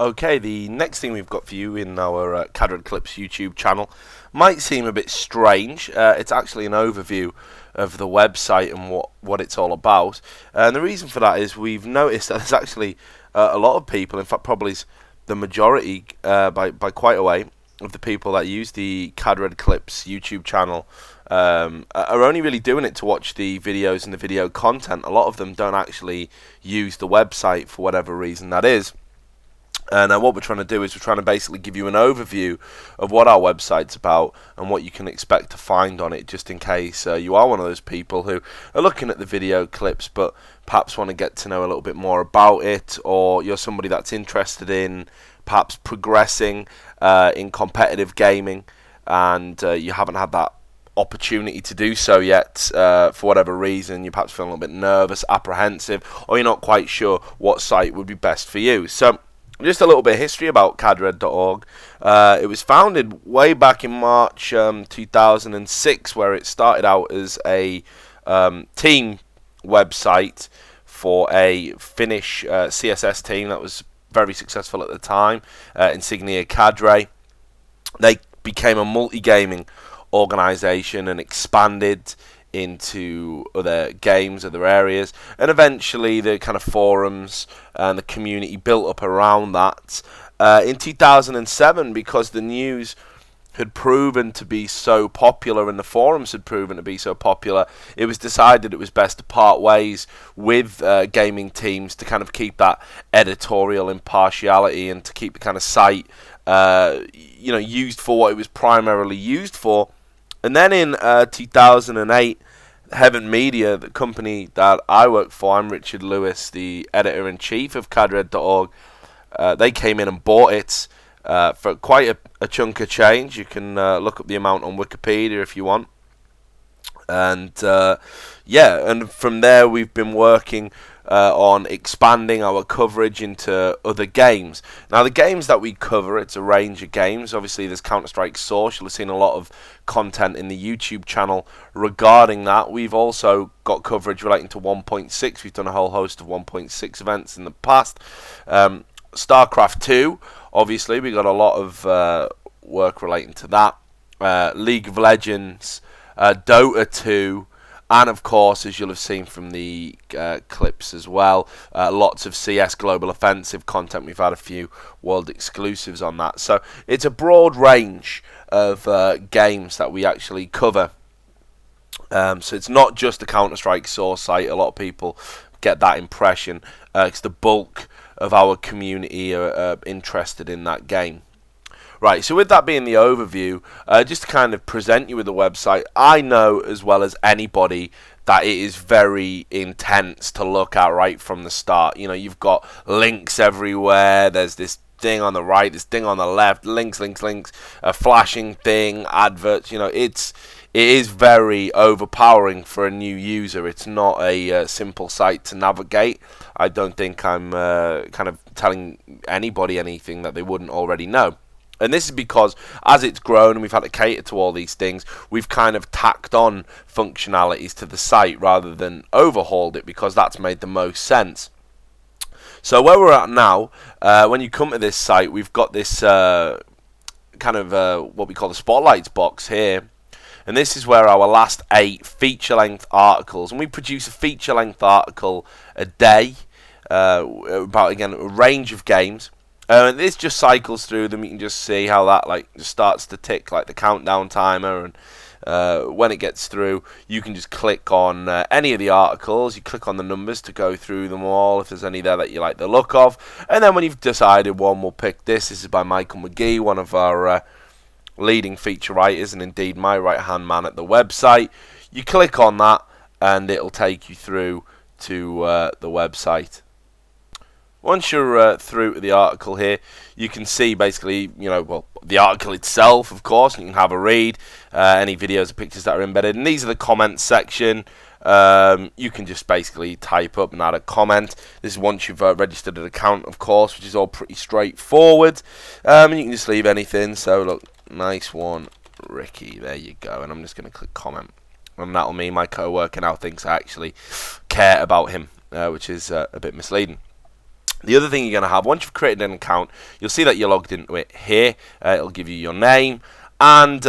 Okay, the next thing we've got for you in our Cadred Clips YouTube channel might seem a bit strange. It's actually an overview of the website and what it's all about. And the reason for that is we've noticed that there's actually a lot of people, in fact probably the majority by quite a way, of the people that use the Cadred Clips YouTube channel are only really doing it to watch the videos and the video content. A lot of them don't actually use the website for whatever reason that is. And what we're trying to do is we're trying to basically give you an overview of what our website's about and what you can expect to find on it, just in case you are one of those people who are looking at the video clips but perhaps want to get to know a little bit more about it, or you're somebody that's interested in perhaps progressing in competitive gaming and you haven't had that opportunity to do so yet for whatever reason. You're perhaps feeling a little bit nervous, apprehensive, or you're not quite sure what site would be best for you. So just a little bit of history about cadred.org. It was founded way back in March 2006, where it started out as a team website for a Finnish CSS team that was very successful at the time, Insignia Cadre. They became a multi-gaming organisation and expanded into other games, other areas, and eventually the kind of forums and the community built up around that. In 2007, because the news had proven to be so popular and the forums had proven to be so popular, it was decided it was best to part ways with gaming teams to kind of keep that editorial impartiality and to keep the kind of site used for what it was primarily used for. And then in 2008, Heaven Media, the company that I work for, I'm Richard Lewis, the editor-in-chief of cadred.org, they came in and bought it for quite a chunk of change. You can look up the amount on Wikipedia if you want. And and from there we've been working on expanding our coverage into other games. Now the games that we cover, it's a range of games. Obviously there's Counter-Strike Source. You'll have seen a lot of content in the YouTube channel regarding that. We've also got coverage relating to 1.6. We've done a whole host of 1.6 events in the past. StarCraft 2, obviously we got a lot of work relating to that. League of Legends, Dota 2, and of course, as you'll have seen from the clips as well, lots of CS Global Offensive content. We've had a few world exclusives on that. So it's a broad range of games that we actually cover. So it's not just a Counter-Strike Source site. A lot of people get that impression. It's the bulk of our community are interested in that game. Right, so with that being the overview, just to kind of present you with the website, I know as well as anybody that it is very intense to look at right from the start. You know, you've got links everywhere, there's this thing on the right, this thing on the left, links, a flashing thing, adverts, it is very overpowering for a new user. It's not a simple site to navigate. I don't think I'm kind of telling anybody anything that they wouldn't already know. And this is because as it's grown and we've had to cater to all these things, we've kind of tacked on functionalities to the site rather than overhauled it, because that's made the most sense. So where we're at now, when you come to this site, we've got this kind of what we call the Spotlights box here. And this is where our last 8 feature-length articles, and we produce a feature-length article a day about, again, a range of games. This just cycles through them. You can just see how that just starts to tick, like the countdown timer, and when it gets through, you can just click on any of the articles. You click on the numbers to go through them all if there's any there that you like the look of, and then when you've decided one, we'll pick this. This is by Michael McGee, one of our leading feature writers, and indeed my right-hand man at the website. You click on that, and it'll take you through to the website. Once you're through to the article here, you can see basically, the article itself, of course, and you can have a read, any videos or pictures that are embedded. And these are the comments section. You can just basically type up and add a comment. This is once you've registered an account, of course, which is all pretty straightforward. And you can just leave anything. So, look, nice one, Ricky. There you go. And I'm just going to click comment. And that'll mean my co-worker now thinks I actually care about him, which is a bit misleading. The other thing you're going to have, once you've created an account, you'll see that you're logged into it here. It'll give you your name. And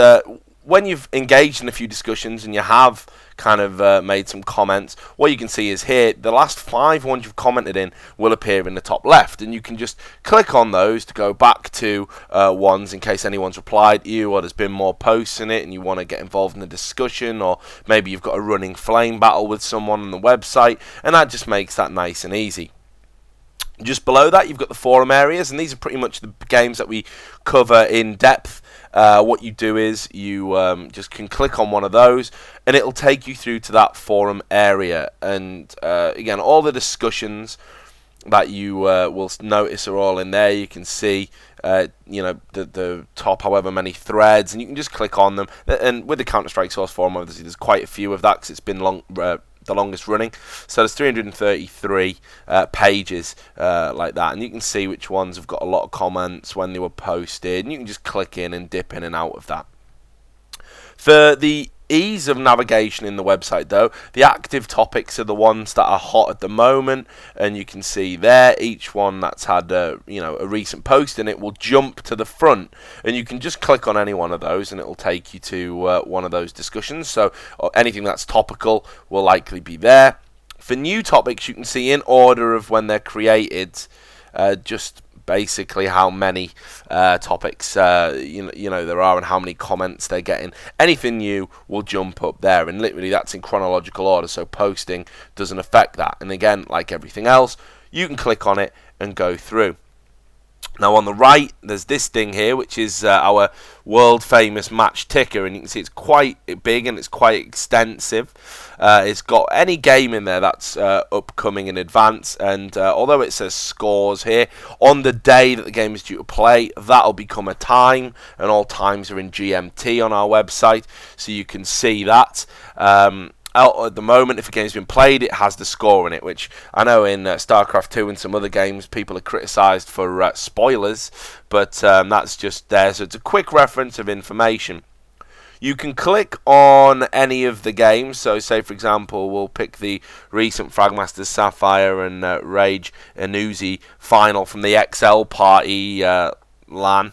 when you've engaged in a few discussions and you have kind of made some comments, what you can see is here, the last 5 ones you've commented in will appear in the top left. And you can just click on those to go back to ones in case anyone's replied to you or there's been more posts in it and you want to get involved in the discussion, or maybe you've got a running flame battle with someone on the website, and that just makes that nice and easy. Just below that, you've got the forum areas, and these are pretty much the games that we cover in depth. What you do is you just can click on one of those, and it'll take you through to that forum area. And again, all the discussions that you will notice are all in there. You can see, the top however many threads, and you can just click on them. And with the Counter-Strike Source forum, obviously, there's quite a few of that because it's been the longest running. So there's 333 pages like that, and you can see which ones have got a lot of comments when they were posted, and you can just click in and dip in and out of that. For the ease of navigation in the website though, the active topics are the ones that are hot at the moment, and you can see there each one that's had a recent post in it will jump to the front, and you can just click on any one of those and it will take you to one of those discussions. So anything that's topical will likely be there. For new topics, you can see in order of when they're created, just basically how many topics there are and how many comments they're getting. Anything new will jump up there, and literally that's in chronological order, so posting doesn't affect that. And again, like everything else, you can click on it and go through. Now on the right, there's this thing here, which is our world famous match ticker, and you can see it's quite big and it's quite extensive. It's got any game in there that's upcoming in advance, and although it says scores here, on the day that the game is due to play, that'll become a time, and all times are in GMT on our website, so you can see that. Out at the moment, if a game's been played, it has the score in it, which I know in StarCraft 2 and some other games people are criticised for spoilers, but that's just there, so it's a quick reference of information. You can click on any of the games, so say for example we'll pick the recent Fragmasters Sapphire and Rage and Uzi final from the XL Party LAN.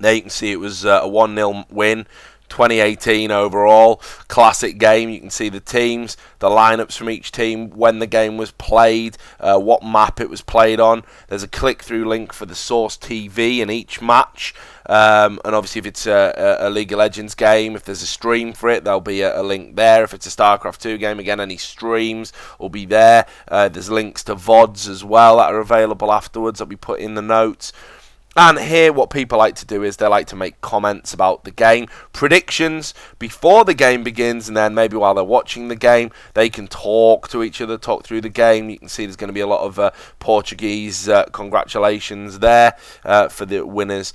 There you can see it was a 1-0 win. 2018 overall, classic game. You can see the teams, the lineups from each team, when the game was played, what map it was played on. There's a click-through link for the Source TV in each match, and obviously if it's a League of Legends game, if there's a stream for it, there'll be a link there. If it's a StarCraft 2 game, again, any streams will be there. There's links to VODs as well that are available afterwards that we put in the notes. And here what people like to do is they like to make comments about the game, predictions before the game begins, and then maybe while they're watching the game they can talk to each other, talk through the game. You can see there's going to be a lot of Portuguese congratulations there for the winners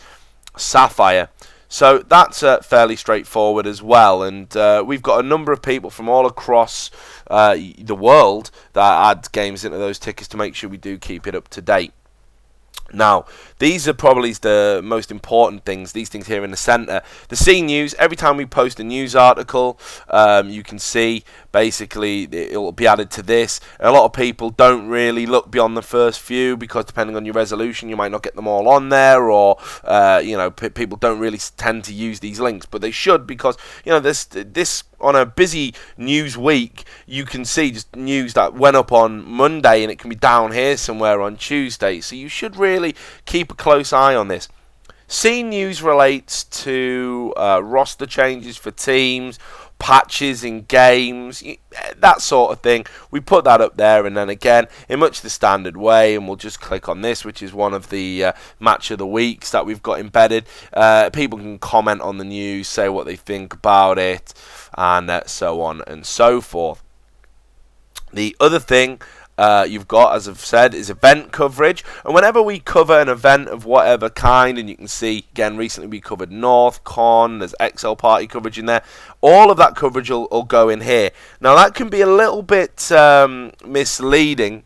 Sapphire. So that's fairly straightforward as well, and we've got a number of people from all across the world that add games into those tickets to make sure we do keep it up to date. Now, these are probably the most important things, these things here in the centre. The C News, every time we post a news article, you can see basically it will be added to this. And a lot of people don't really look beyond the first few because depending on your resolution, you might not get them all on there, or people don't really tend to use these links, but they should, because this on a busy news week, you can see just news that went up on Monday and it can be down here somewhere on Tuesday. So you should really keep a close eye on this. C News relates to roster changes for teams, patches in games, that sort of thing. We put that up there, and then again in much the standard way, and we'll just click on this, which is one of the match of the weeks that we've got embedded. People can comment on the news, say what they think about it, and so on and so forth. The other thing you've got, as I've said, is event coverage, and whenever we cover an event of whatever kind, and you can see again recently we covered NorthCon, there's XL Party coverage in there, all of that coverage will go in here. Now that can be a little bit misleading,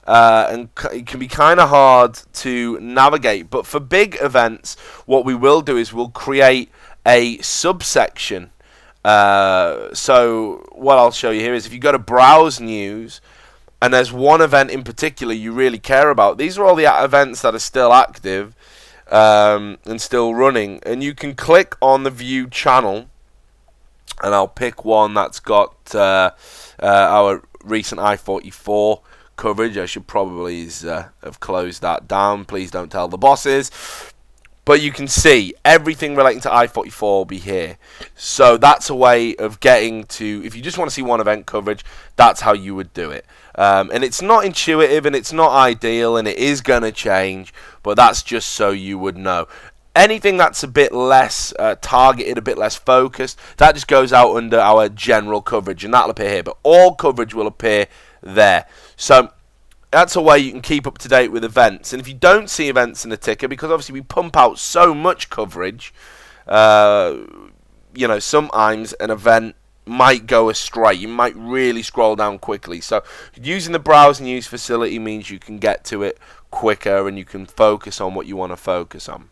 and it can be kind of hard to navigate, but for big events what we will do is we'll create a subsection. So what I'll show you here is if you go to browse news, and there's one event in particular you really care about. These are all the events that are still active and still running, and you can click on the view channel, and I'll pick one that's got our recent I-44 coverage. I should probably have closed that down. Please don't tell the bosses. But you can see everything relating to I-44 will be here. So that's a way of getting to, if you just want to see one event coverage, that's how you would do it. And it's not intuitive, and it's not ideal, and it is going to change, but that's just so you would know. Anything that's a bit less targeted, a bit less focused, that just goes out under our general coverage, and that'll appear here. But all coverage will appear there. So that's a way you can keep up to date with events. And if you don't see events in the ticker, because obviously we pump out so much coverage, you know, sometimes an event might go astray. You might really scroll down quickly. So using the browse news facility means you can get to it quicker, and you can focus on what you want to focus on.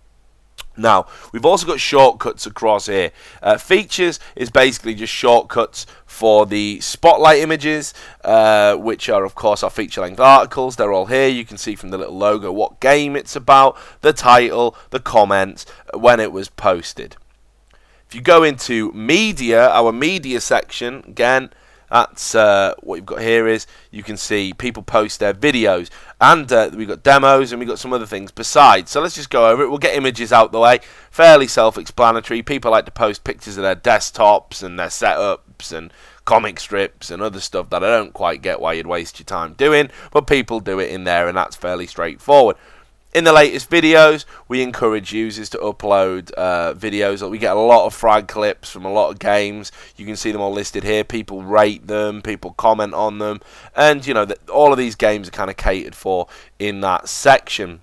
Now, we've also got shortcuts across here. Features is basically just shortcuts for the spotlight images, which are, of course, our feature-length articles. They're all here. You can see from the little logo what game it's about, the title, the comments, when it was posted. If you go into media, our media section, again, that's what you've got here is you can see people post their videos, and we've got demos, and we've got some other things besides. So let's just go over it. We'll get images out the way. Fairly self-explanatory. People like to post pictures of their desktops and their setups and comic strips and other stuff that I don't quite get why you'd waste your time doing, but people do it in there, and that's fairly straightforward. In the latest videos, we encourage users to upload videos. We get a lot of frag clips from a lot of games. You can see them all listed here. People rate them, people comment on them, and you know that all of these games are kind of catered for in that section.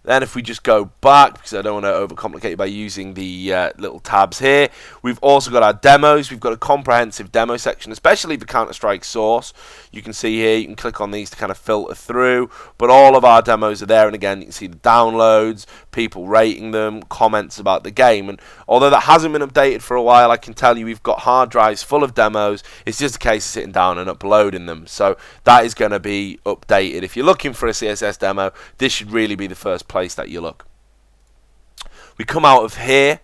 Then if we just go back, because I don't want to overcomplicate it by using the little tabs here, we've also got our demos. We've got a comprehensive demo section, especially the Counter-Strike source. You can see here, you can click on these to kind of filter through, but all of our demos are there, and again, you can see the downloads, people rating them, comments about the game. And although that hasn't been updated for a while, I can tell you we've got hard drives full of demos. It's just a case of sitting down and uploading them. So that is going to be updated. If you're looking for a CSS demo, this should really be the first place that you look. We come out of here,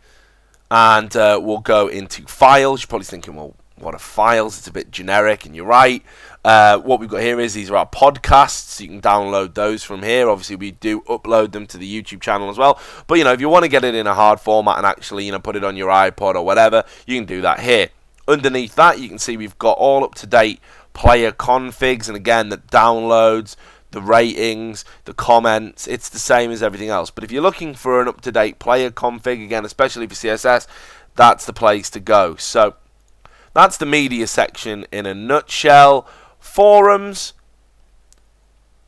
and we'll go into files. You're probably thinking, well, what are files? It's a bit generic, and you're right. What we've got here is these are our podcasts. You can download those from here. Obviously, we do upload them to the YouTube channel as well. But you know, if you want to get it in a hard format and actually, you know, put it on your iPod or whatever, you can do that here. Underneath that, you can see we've got all up-to-date player configs, and again, the downloads, the ratings, the comments. It's the same as everything else. But if you're looking for an up-to-date player config, again, especially for CSS, that's the place to go. So that's the media section in a nutshell. Forums,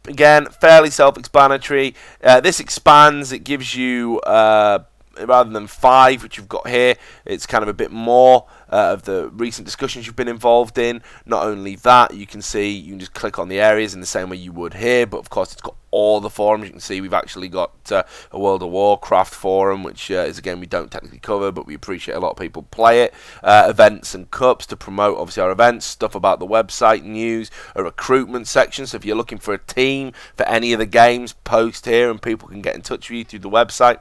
again, fairly self-explanatory. This expands. It gives you, rather than 5, which you've got here, it's kind of a bit more of the recent discussions you've been involved in. Not only that, you can see, you can just click on the areas in the same way you would here, but of course it's got all the forums. You can see we've actually got a World of Warcraft forum, which is, again, we don't technically cover, but we appreciate a lot of people play it. Events and cups to promote, obviously, our events, stuff about the website, news, a recruitment section. So if you're looking for a team for any of the games, post here and people can get in touch with you through the website.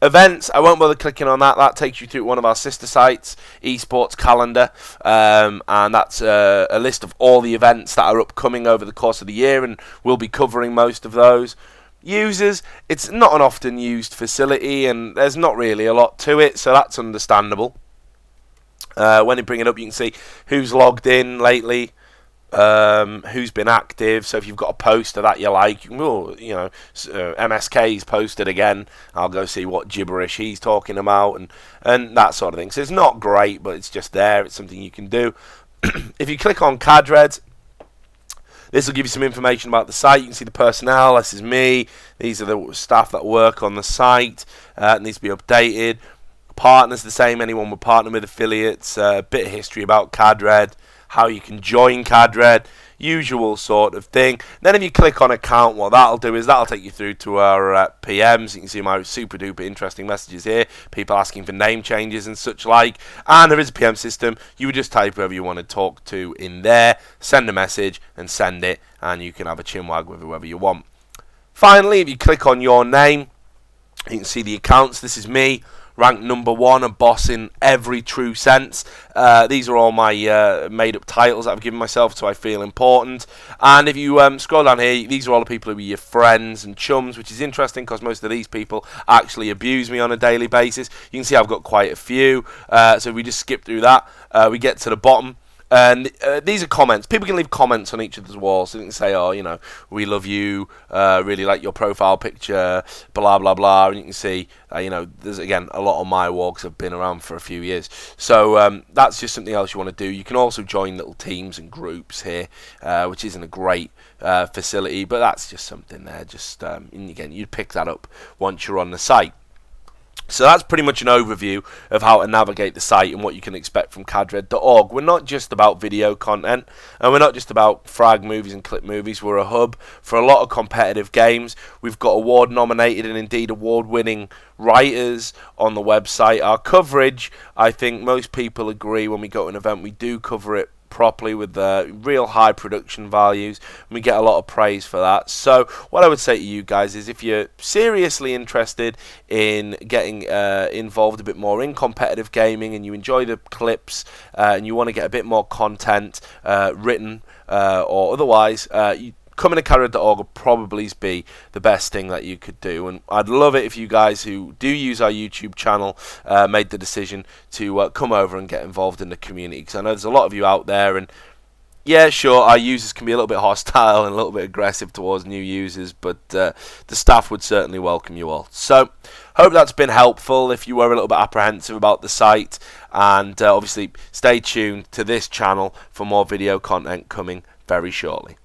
Events, I won't bother clicking on that. That takes you through one of our sister sites, Esports Calendar, and that's a list of all the events that are upcoming over the course of the year, and we'll be covering most of those. Users, it's not an often used facility, and there's not really a lot to it, so that's understandable. When you bring it up, you can see who's logged in lately, who's been active. So if you've got a poster that you like, you can, you know, MSK's posted again, I'll go see what gibberish he's talking about, and that sort of thing. So it's not great, but it's just there. It's something you can do. If you click on CADRED, this will give you some information about the site. You can see the personnel. This is me. These are the staff that work on the site. It needs to be updated. Partners the same. Anyone would partner with affiliates. A bit of history about CADRED, how you can join CADRED. usual sort of thing. Then if you click on account, what that'll do is that'll take you through to our PMs. You can see my super duper interesting messages here, people asking for name changes and such like, and there is a PM system. You would just type whoever you want to talk to in there, send a message and send it, and you can have a chinwag with whoever you want. Finally, if you click on your name, you can see the accounts. This is me, ranked number 1, a boss in every true sense. These are all my made-up titles that I've given myself, so I feel important. And if you scroll down here, these are all the people who are your friends and chums, which is interesting because most of these people actually abuse me on a daily basis. You can see I've got quite a few. So if we just skip through that, we get to the bottom. And these are comments. People can leave comments on each of the walls. So they can say, oh, you know, we love you, really like your profile picture, blah, blah, blah. And you can see, you know, there's, again, a lot of my walks have been around for a few years. So that's just something else you want to do. You can also join little teams and groups here, which isn't a great facility, but that's just something there. Just, and again, you'd pick that up once you're on the site. So that's pretty much an overview of how to navigate the site and what you can expect from cadred.org. We're not just about video content, and we're not just about frag movies and clip movies. We're a hub for a lot of competitive games. We've got award-nominated and indeed award-winning writers on the website. Our coverage, I think most people agree when we go to an event, we do cover it properly with real high production values, and we get a lot of praise for that. So what I would say to you guys is, if you're seriously interested in getting involved a bit more in competitive gaming, and you enjoy the clips, and you want to get a bit more content, written or otherwise, coming to cadred.org will probably be the best thing that you could do. And I'd love it if you guys who do use our YouTube channel made the decision to come over and get involved in the community, because I know there's a lot of you out there, and yeah, sure, our users can be a little bit hostile and a little bit aggressive towards new users, but the staff would certainly welcome you all. So hope that's been helpful if you were a little bit apprehensive about the site, and obviously stay tuned to this channel for more video content coming very shortly.